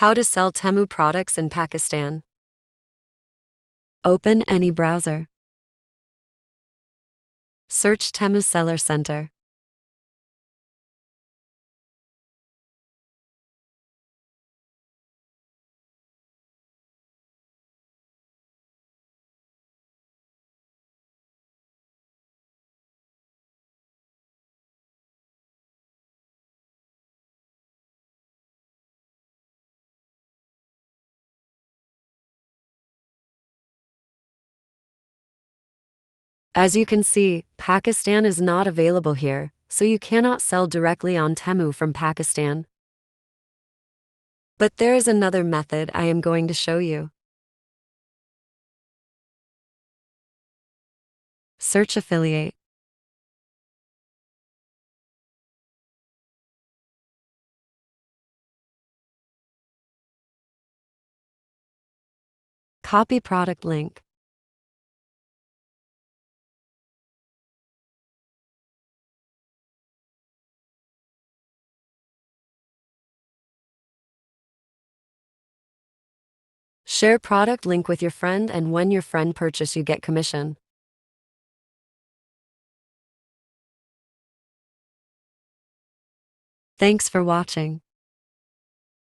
How to sell Temu products in Pakistan. Open any browser. Search Temu Seller Center. As you can see, Pakistan is not available here, so you cannot sell directly on Temu from Pakistan. But there is another method I am going to show you. Search affiliate. Copy product link. Share product link with your friend, and when your friend purchase you get commission. Thanks for watching.